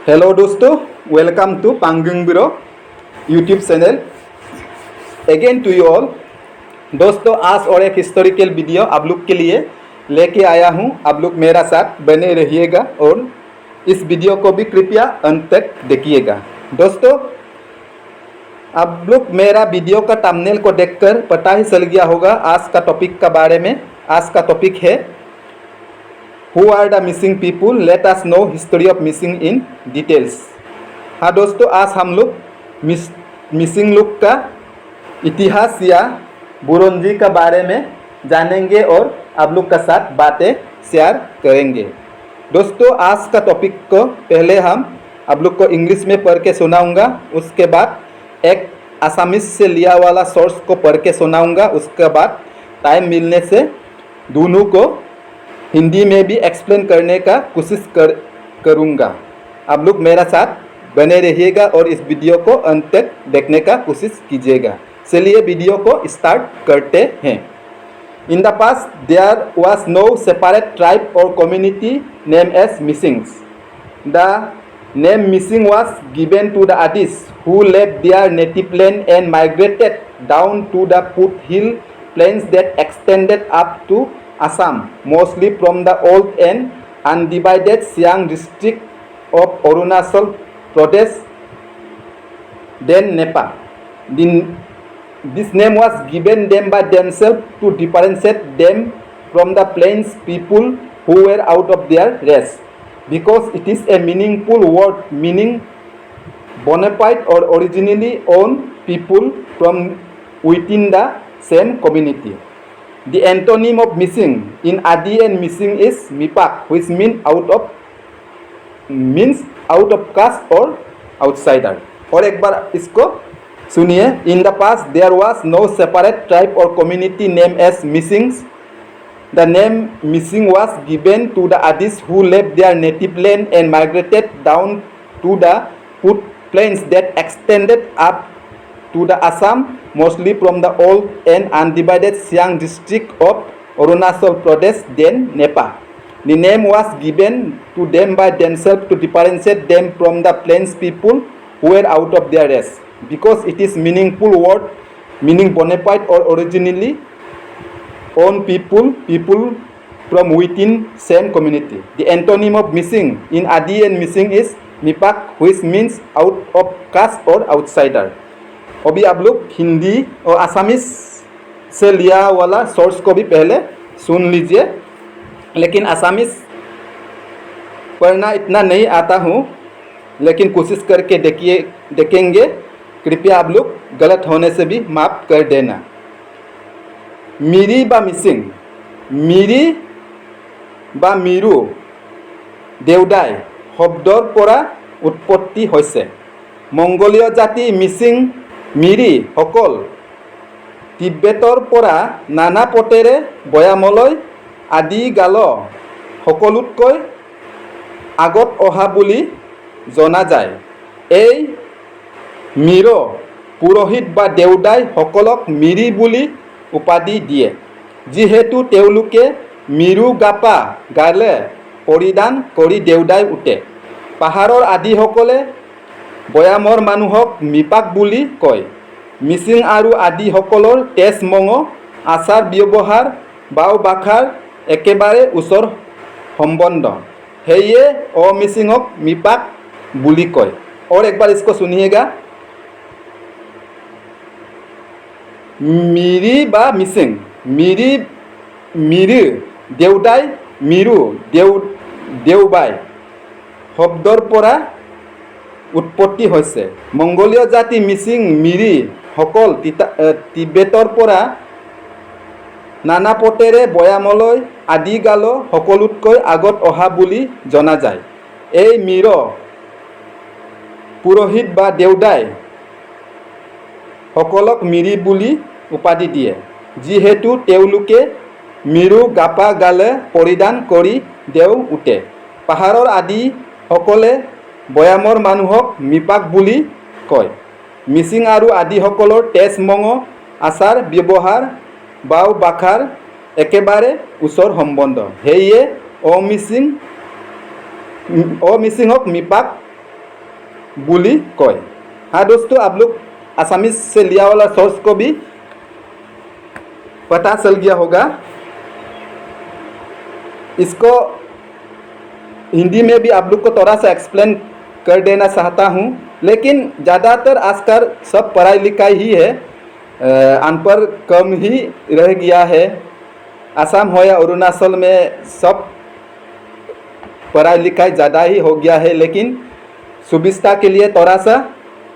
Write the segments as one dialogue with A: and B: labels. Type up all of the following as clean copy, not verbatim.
A: Hello दोस्तों, welcome to Pangung bro YouTube channel. Again to you all. दोस्तों, आज और एक हिस्टोरिकल वीडियो आप लोग के लिए लेके आया हूँ। आप लोग मेरा साथ बने रहिएगा और इस वीडियो को भी कृपया अंत तक देखिएगा। दोस्तों, आप लोग मेरा वीडियो का थंबनेल को देखकर पता ही चल गया होगा आज का टॉपिक का बारे में। आज का टॉपिक है Who are the missing people? Let us know history of missing in details। हाँ दोस्तों, आज हम लोग मिसिंग लोग का इतिहास या बुरंजी का बारे में जानेंगे और आप लोग का साथ बातें शेयर करेंगे। दोस्तों, आज का टॉपिक को पहले हम आप लोग को इंग्लिश में पढ़ के सुनाऊंगा, उसके बाद एक आसामीज से लिया वाला सोर्स को पढ़ के सुनाऊंगा, उसके बाद टाइम मिलने से दोनों को हिंदी में भी एक्सप्लेन करने का कोशिश करूँगा। आप लोग मेरा साथ बने रहिएगा और इस वीडियो को अंत तक देखने का कोशिश कीजिएगा। चलिए वीडियो को स्टार्ट करते हैं। In the past there was no separate tribe or community name as Misings. The name Mising was given to the Adis who left their native land and migrated down to the foothill plains that extended up to Assam, mostly from the old and undivided Siang district of Arunachal Pradesh, then Nepal. This name was given them by themselves to differentiate them from the plains people who were out of their race, because it is a meaningful word meaning bona fide or originally owned people from within the same community. The antonym of missing in Adi and missing is mipak, which means out of caste or outsider। और एक बार इसको सुनिए। In the past there was no separate tribe or community named as missings। The name missing was given to the Adis who left their native land and migrated down to the foot plains that extended up to the Assam, mostly from the old and undivided Siang district of Arunachal Pradesh, then Nepal. The name was given to them by themselves to differentiate them from the plains people who were out of their race, because it is meaningful word meaning bona fide or originally owned people from within same community। The antonym of missing in Adi and missing is mipak, which means out of caste or outsider। अभी आप लोग हिंदी और Assamese से लिया वाला source को भी पहले सुन लीजिए, लेकिन आसामीज पढ़ना इतना नहीं आता हूँ, लेकिन कोशिश करके देखेंगे। कृपया आप लोग गलत होने से भी माफ़ कर देना। मिरी बा मिसिंग, मिरी बा मिरु देउदाई शब्दर পৰা उत्पत्ति হৈছে। मंगोलीय जाति मिसिং মিৰি সকল তিব্বেতৰ পৰা নানা পথেৰে বয়ামলৈ আদি গাল সকলোতকৈ আগত অহা বুলি জনা যায়। এই মিৰ পুৰোহিত বা দেউদাই সকলক মিৰি বুলি উপাধি দিয়ে, যিহেতু তেওঁলোকে মিৰু গাপা গালে পৰিধান কৰি দেউদাই উঠে। পাহাৰৰ আদিসকলে বয়ামৰ মানুহক মিপাক বুলি কয়। মিচিং আৰু আদিসকলৰ তেজ মঙ আচাৰ ব্যৱহাৰ বাও ভাষাৰ একেবাৰে ওচৰ সম্বন্ধ, সেয়ে অমিচিঙক মিপাক বুলি কয়। और एक बार इसको सुनिएगा। मिरी बा मिसिंग, मिरी मिरी देउदाई मिरु देउबाई শব্দৰ পৰা उत्पत्ति হৈছে। मंगोलीय जाति मिसिং मिरी সকল তিব্বেতৰ পৰা নানা পথেৰে বয়ামলৈ আদি গাল সকলোতকৈ আগত অহা বুলি জনা যায়। এই মিৰ পুৰোহিত বা দেউদাই সকলক মিৰি বুলি উপাধি দিয়ে, যিহেতু তেওঁলোকে মিৰু গাপা গালে পৰিধান কৰি দেও উঠে। পাহাৰৰ আদিসকলে বয়ামৰ মানুহক মিপাক বুলি কয়। মিচিং আৰু আদিসকলৰ তেজ মঙ আচাৰ ব্যৱহাৰ বাও ভাষাৰ একেবাৰে ওচৰ সম্বন্ধ, সেয়ে অমিচিঙক মিপাক बुली कय। हाँ दोस्तों, आप लोग आसामीज से लिया वाला सोर्स को भी पता चल गया होगा। इसको हिंदी में भी आप लोग को थोड़ा सा एक्सप्लेन कर देना चाहता हूँ, लेकिन ज़्यादातर आजकल सब पढ़ाई लिखाई ही है, अनपढ़ कम ही रह गया है। असम हो या अरुणाचल में सब पढ़ाई लिखाई ज़्यादा ही हो गया है, लेकिन सुविधा के लिए थोड़ा सा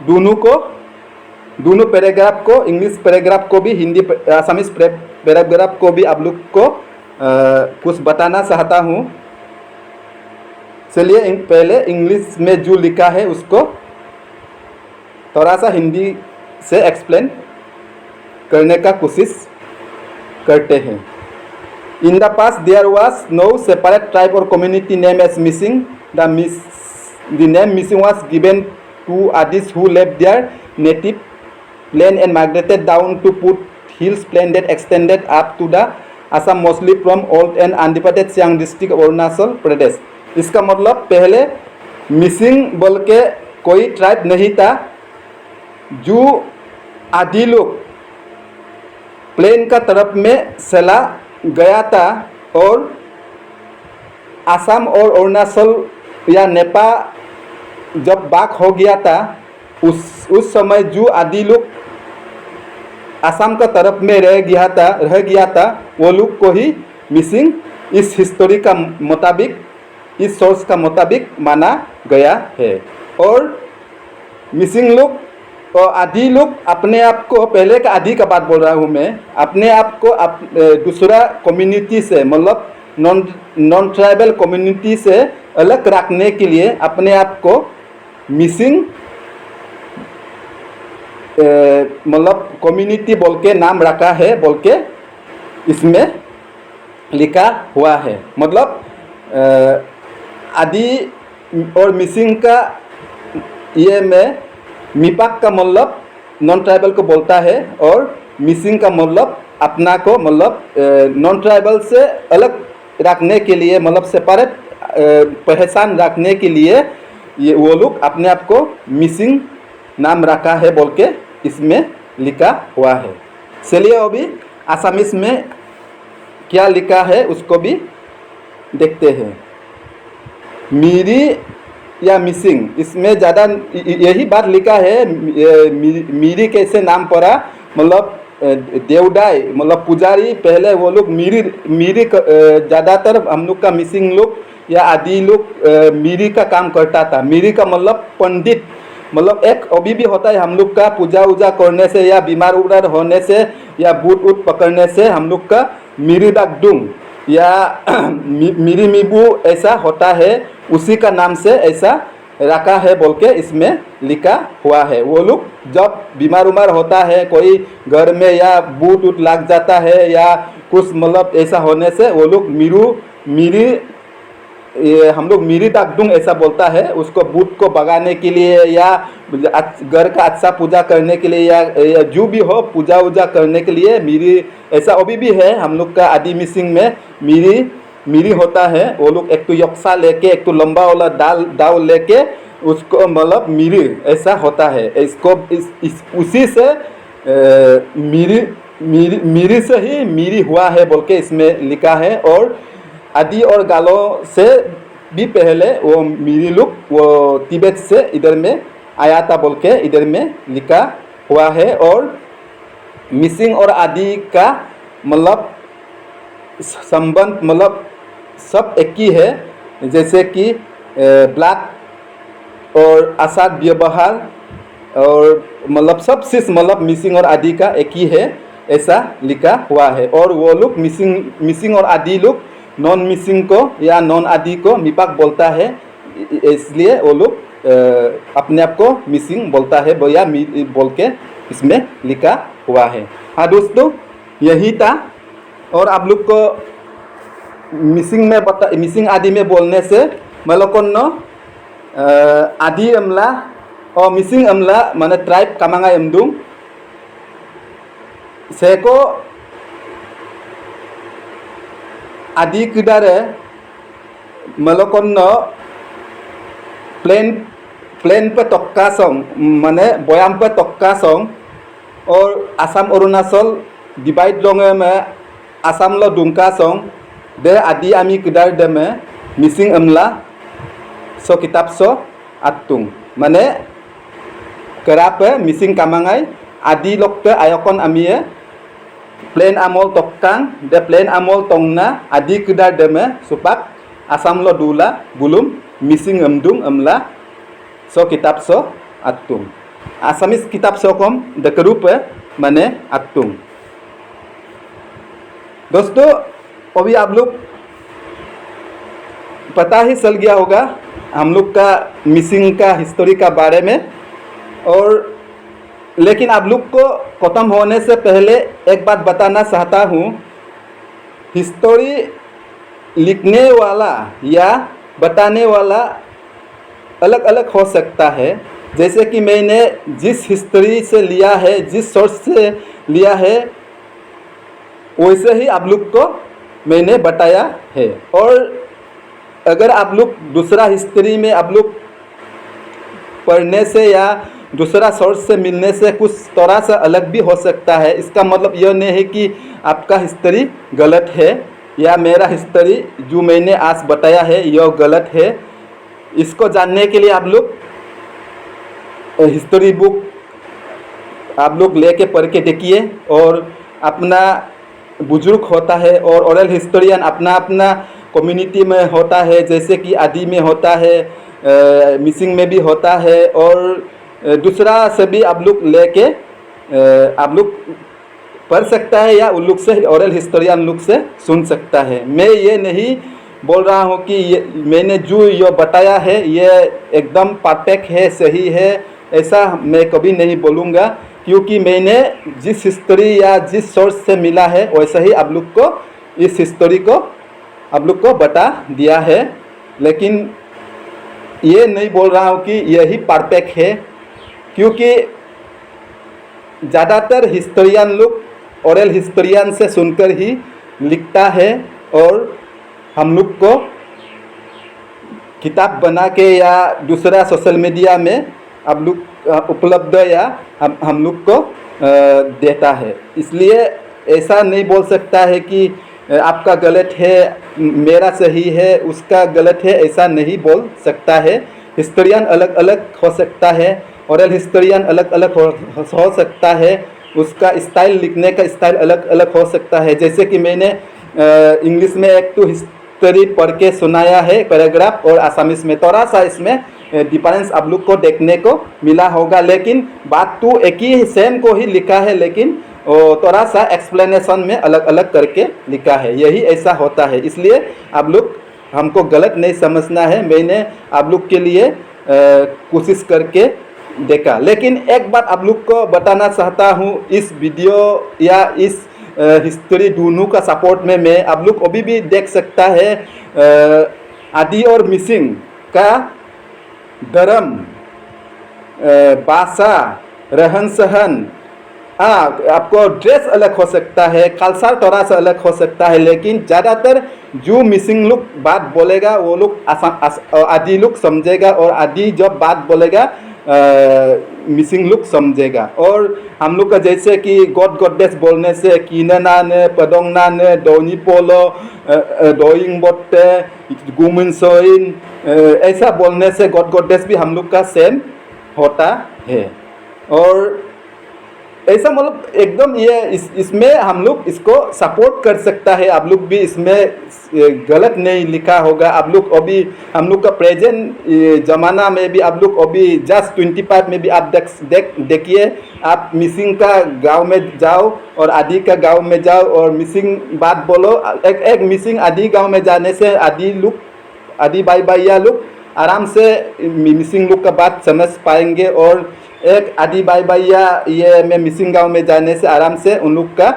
A: दोनों पैराग्राफ को, इंग्लिश पैराग्राफ को भी, हिंदी आसामीज पैराग्राफ को भी आप लोग को कुछ बताना चाहता हूँ। चलिए पहले इंग्लिश में जो लिखा है उसको थोड़ा सा हिंदी से एक्सप्लेन करने का कोशिश करते हैं। In the past, there was no separate tribe or community name as missing. The name missing was given to Adis who left their native land and migrated down to Put Hills plain that extended up to the Assam, mostly from old and undivided Siang district of Arunachal Pradesh. इसका मतलब पहले missing बोल के कोई tribe नहीं था। जो आदि लोग प्लेन का तरफ में चला गया था और असम और अरुणाचल या नेपाल जब बाग हो गया था, उस समय जो आदि लोग असम का तरफ में रह गया था वो लोग को ही मिसिंग इस हिस्टोरी का मुताबिक, इस सोर्स का मुताबिक माना गया है। और मिसिंग लोग और आदि लोग अपने आप को, पहले का आदि का बात बोल रहा हूँ मैं, अपने आप को दूसरा कम्युनिटी से, मतलब नॉन ट्राइबल कम्युनिटी से अलग रखने के लिए अपने आप को मिसिंग मतलब कम्युनिटी बोल के नाम रखा है, बोल के इसमें लिखा हुआ है। मतलब आदि और मिसिंग का ये में मिपाक का मतलब नॉन ट्राइबल को बोलता है और मिसिंग का मतलब अपना को, मतलब नॉन ट्राइबल से अलग रखने के लिए, मतलब सेपरेट पहचान रखने के लिए ये वो लोग अपने आप को मिसिंग नाम रखा है बोल के इसमें लिखा हुआ है। चलिए अभी आसामीज में क्या लिखा है उसको भी देखते हैं। मीरी या मिसिंग, इसमें ज़्यादा यही बात लिखा है। मीरी कैसे नाम पड़ा, मतलब देवदाई मतलब पुजारी, पहले वो लोग मीरी ज़्यादातर हम लोग का मिसिंग लोग या आदि लोग मीरी का काम करता था। मीरी का मतलब पंडित, मतलब एक अभी भी होता है हम लोग का, पूजा वूजा करने से या बीमार उमार होने से या बूट उट पकड़ने से हम लोग का मीरी डाकडुंग या मीरी मीबू ऐसा होता है, उसी का नाम से ऐसा रखा है बोल के इसमें लिखा हुआ है। वो लोग जब बीमार उमार होता है, कोई घर में या बूट उट लग जाता है या कुछ मतलब ऐसा होने से वो लोग मीरी हम लोग मीरी डाकडुंग ऐसा बोलता है, उसको बूट को भगाने के लिए या घर का अच्छा पूजा करने के लिए या जो भी हो पूजा वूजा करने के लिए मीरी ऐसा अभी भी है हम लोग का आदि मिसिंग में मीरी होता है। वो लोग एक तो यक्सा लेके, एक तो लंबा वाला दाव लेके उसको मतलब मीरी ऐसा होता है। इसको उसी से मीरी से ही मीरी हुआ है बोल के इसमें लिखा है। और आदि और गालों से भी पहले वो मीरी लोग वो तिब्बत से इधर में आया था बोल के इधर में लिखा हुआ है। और मिसिंग और आदि का मतलब संबंध मतलब सब एक ही है, जैसे कि ब्लैक और आसाद व्यवहार और मतलब सब चीज मतलब मिसिंग और आदि का एक ही है ऐसा लिखा हुआ है। और वो लोग मिसिंग और आदि लोग नॉन मिसिंग को या नॉन आदि को मिपाक बोलता है, इसलिए वो लोग अपने आप को मिसिंग बोलता है या बोल के इसमें लिखा हुआ है। हाँ दोस्तों, यही था। और आप लोग को मिसिंग आदि में बोलने से मलकोन आदि अमला और मिसिंग अमला माने ट्राइब कामांगा एमदुंग सेको आदि किदारे मलकोन प्लेन प्लेन पे तक्का सॉन्ग माने बयाम पे तक्का सॉन्ग और आसाम अरुणाचल डिवाइड रंगे में आसाम लो दुमका सॉन्ग दे आदि आमी किदार दे में मिसिंग अमला सो किताब सो आतुंग माने करा पे मिसिंग कामांगाई आदि लोग पे आयकन आमिए प्लेन आमल तक्कांग दे प्लेन आमल तंगना आदि किदार दे में सुपाक आसाम लो दूला बुलुम मिसिंग अमदुंग अमला सो किताब सो आतुंग आसामीज किताब सो कम दकरू पे माने आतुंग। दोस्तों अभी आप लोग पता ही चल गया होगा हम लोग का मिसिंग का हिस्ट्री का बारे में और लेकिन आप लोग को ख़त्म होने से पहले एक बात बताना चाहता हूँ। हिस्ट्री लिखने वाला या बताने वाला अलग अलग हो सकता है। जैसे कि मैंने जिस हिस्ट्री से लिया है जिस सोर्स से लिया है वैसे ही आप लोग को मैंने बताया है। और अगर आप लोग दूसरा हिस्ट्री में आप लोग पढ़ने से या दूसरा सोर्स से मिलने से कुछ थोड़ा सा अलग भी हो सकता है। इसका मतलब यह नहीं है कि आपका हिस्ट्री गलत है या मेरा हिस्ट्री जो मैंने आज बताया है यह गलत है। इसको जानने के लिए आप लोग हिस्ट्री बुक आप लोग लेके पढ़ के देखिए और अपना बुजुर्ग होता है और ओरल हिस्टोरियन अपना अपना कम्युनिटी में होता है। जैसे कि आदि में होता है, मिसिंग में भी होता है और दूसरा से भी आप लोग लेके आप लोग पढ़ सकता है या उन लोग से ओरल हिस्टोरियन लोग से सुन सकता है। मैं ये नहीं बोल रहा हूँ कि ये मैंने जो ये बताया है ये एकदम परफेक्ट है, सही है, ऐसा मैं कभी नहीं बोलूँगा क्योंकि मैंने जिस हिस्ट्री या जिस सोर्स से मिला है वैसा ही आप लोग को इस हिस्ट्री को आप लोग को बता दिया है। लेकिन ये नहीं बोल रहा हूँ कि यही परफेक्ट है क्योंकि ज़्यादातर हिस्टोरियन लोग ओरल हिस्टोरियन से सुनकर ही लिखता है और हम लोग को किताब बना के या दूसरा सोशल मीडिया में आप लोग उपलब्ध या हम लोग को देता है। इसलिए ऐसा नहीं बोल सकता है कि आपका गलत है मेरा सही है उसका गलत है, ऐसा नहीं बोल सकता है। हिस्टोरियन अलग अलग हो सकता है, ओरल हिस्टोरियन अलग अलग हो सकता है, उसका स्टाइल लिखने का स्टाइल अलग अलग हो सकता है। जैसे कि मैंने इंग्लिश में एक तो हिस्ट्री पढ़ के सुनाया है पैराग्राफ और आसामीज में थोड़ा सा इसमें डिफरेंस आप लोग को देखने को मिला होगा, लेकिन बात तो एक ही सेम को ही लिखा है लेकिन थोड़ा सा एक्सप्लेनेशन में अलग अलग करके लिखा है। यही ऐसा होता है, इसलिए आप लोग हमको गलत नहीं समझना है। मैंने आप लोग के लिए कोशिश करके देखा। लेकिन एक बात आप लोग को बताना चाहता हूँ, इस वीडियो या इस हिस्ट्री दोनों का सपोर्ट में मैं आप लोग अभी भी देख सकता है आदि और मिसिंग का धर्म, भाषा, रहन सहन, आपको ड्रेस अलग हो सकता है, कल्चर थोड़ा सा अलग हो सकता है, लेकिन ज़्यादातर जो मिसिंग लोग बात बोलेगा वो लोग आदि लोग समझेगा और आदि जब बात बोलेगा मिसिंग लोग समझेगा। और हम लोग का जैसे कि गॉड गॉडेस बोलने से कीनना ने पदोंगना ने डोनी पोलो डोइंग बोटे गुमिन सोइन ऐसा बोलने से गॉड गॉडेस भी हम लोग का सेम होता है। और ऐसा मतलब एकदम ये इसमें हम लोग इसको सपोर्ट कर सकता है। आप लोग भी इसमें गलत नहीं लिखा होगा। आप लोग अभी हम लोग का प्रेजेंट ज़माना में भी आप लोग अभी जस्ट 25 में भी आप देखिए, आप मिसिंग का गांव में जाओ और आदि का गांव में जाओ और मिसिंग बात बोलो। एक मिसिंग आदि गांव में जाने से आदि भाई भैया लोग आराम से मिसिंग लोग का बात समझ पाएंगे और एक आदि भाई भैया ये मैं मिसिंग गांव में जाने से आराम से उन लोग का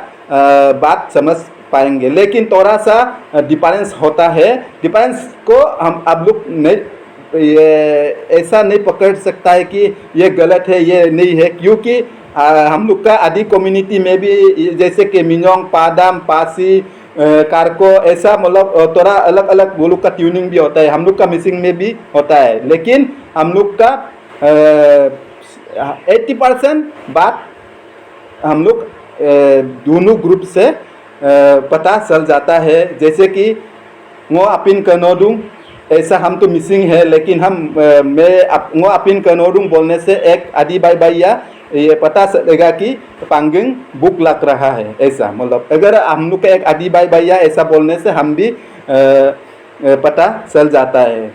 A: बात समझ पाएंगे। लेकिन थोड़ा सा डिफरेंस होता है। डिफरेंस को हम आप लोग नहीं ये ऐसा नहीं पकड़ सकता है कि ये गलत है ये नहीं है, क्योंकि हम लोग का आदि कम्युनिटी में भी जैसे कि मिनोंग, पादाम, पासी, कारको ऐसा मतलब थोड़ा अलग अलग वो लोग का ट्यूनिंग भी होता है। हम लोग का मिसिंग में भी होता है, लेकिन हम लोग का 80% बात हम लोग दोनों ग्रुप से पता चल जाता है। जैसे कि वो अपिन कनोडुंग, ऐसा हम तो मिसिंग है, लेकिन हम वो अपिन कनोडुंग बोलने से एक आदि बाई बाइया ये पता चलेगा कि पांगिंग बुक लग रहा है। ऐसा मतलब अगर हम लोग का एक आदि बाई बाइया ऐसा बोलने से हम भी पता चल जाता है।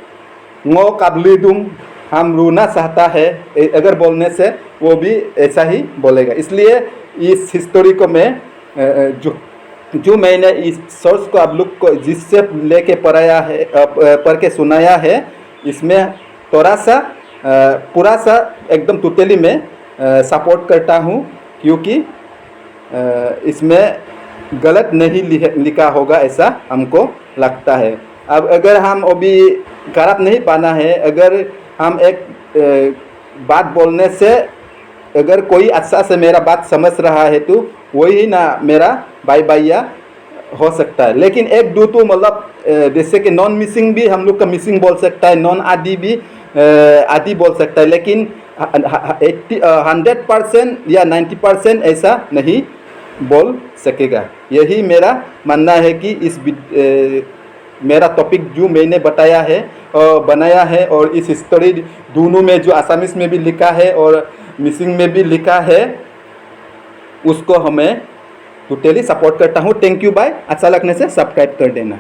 A: वो काबली दूंग, हम रोना चाहता है, अगर बोलने से वो भी ऐसा ही बोलेगा। इसलिए इस हिस्टोरी को मैं जो मैंने इस सोर्स को आप लोग को जिससे लेके पढ़ाया है, पढ़ के सुनाया है, इसमें थोड़ा सा पूरा सा एकदम टोटली में सपोर्ट करता हूँ, क्योंकि इसमें गलत नहीं लिखा होगा ऐसा हमको लगता है। अब अगर हम अभी खराब नहीं पाना है, अगर हम एक बात बोलने से अगर कोई अच्छा से मेरा बात समझ रहा है तो वही ना मेरा बाई बाइया हो सकता है। लेकिन एक दो तो मतलब जैसे कि नॉन मिसिंग भी हम लोग का मिसिंग बोल सकता है, नॉन आदि भी आदि बोल सकता है, लेकिन 100% या 90% ऐसा नहीं बोल सकेगा। यही मेरा मानना है कि इस मेरा टॉपिक जो मैंने बताया है बनाया है, और इस हिस्टोरी दोनों में जो आसामीज में भी लिखा है और मिसिंग में भी लिखा है, उसको हमें टोटली सपोर्ट करता हूँ। Thank you bye. अच्छा लगने से सब्सक्राइब कर देना।